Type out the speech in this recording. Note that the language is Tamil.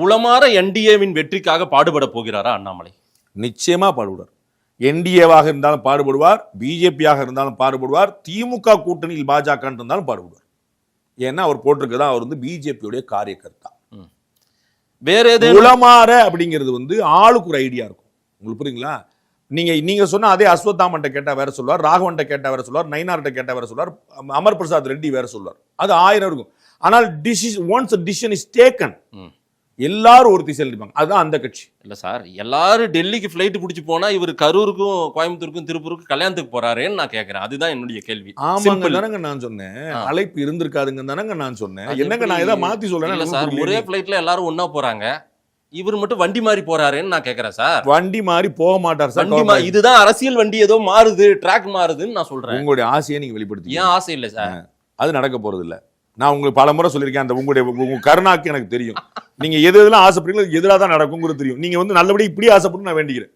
உளமாற என்டிஏவின் வெற்றிக்காக பாடுபட போகிறாரா அண்ணாமலை? நிச்சயமா பாடுபடுவார். என்டிஏவாக இருந்தாலும் பாடுபடுவார், பிஜேபியாக இருந்தாலும் பாடுபடுவார், திமுக கூட்டணியில் பாஜக இருந்தாலும் பாடுபடுவார். ஏன்னா அவர் போட்டிருக்கதான் அவர் பிஜேபியோடைய காரியகர்த்தா. வேற ஏதேனும் உளமாற அப்படிங்கிறது ஆளுக்கு ஒரு ஐடியா இருக்கும். உங்களுக்கு புரியுங்களா? நீங்க சொன்ன அதே அஸ்வத்தாமன்ட்ட கேட்டா வேற சொல்லுவார், ராகவன்ட்ட கேட்டா வேற சொல்லுவார், நயினார்ட்ட கேட்டா வேற சொல்லுவார், அமர் பிரசாத் ரெட்டி வேற சொல்லுவார். அது 1000 இருக்கும். ஆனால் ஒன்ஸ் டிசிஷன் இஸ் டேக்கன், எல்லாரும் ஒரு திசையில் இருப்பாங்க. அதுதான் அந்த கட்சி. இல்ல சார், எல்லாரும் டெல்லிக்கு ஃபிளைட் பிடிச்சி போனா இவர் கரூருக்கும் கோயம்புத்தூருக்கும் திருப்பூருக்கும் கல்யாணத்துக்கு போறாருன்னு நான் கேட்கிறேன். அதுதான் என்னுடைய கேள்வி. ஆமாங்க தானங்க நான் சொன்னேன். அழைப்பு இருந்திருக்காதுங்க தானங்க நான் சொன்னேன். என்னங்க நான் ஏதாவது மாத்தி சொல்றேன் சார்? ஒரே ஃபிளைட்ல எல்லாரும் ஒன்னா போறாங்க, இவர் மட்டும் வண்டி மாறி போறாருன்னு நான் கேட்கிறேன் சார். வண்டி மாறி போக மாட்டார் சார். இதுதான் அரசியல், வண்டி ஏதோ மாறுது, ட்ராக் மாறுதுன்னு நான் சொல்றேன். உங்களுடைய ஆசையை நீங்க வெளிப்படுத்தி. ஏன் ஆசை இல்ல சார்? அது நடக்க போறது இல்ல. நான் உங்களுக்கு பல முறை சொல்லியிருக்கேன். அந்த உங்க கருணாக்கு எனக்கு தெரியும். நீங்க எது எதெல்லாம் ஆசைப்படுறீங்களோ எதிராக தான் நடக்குங்கிறது தெரியும். நீங்க நல்லபடியா இப்படி ஆசைப்பட்டு நான் வேண்டிக்கிறேன்.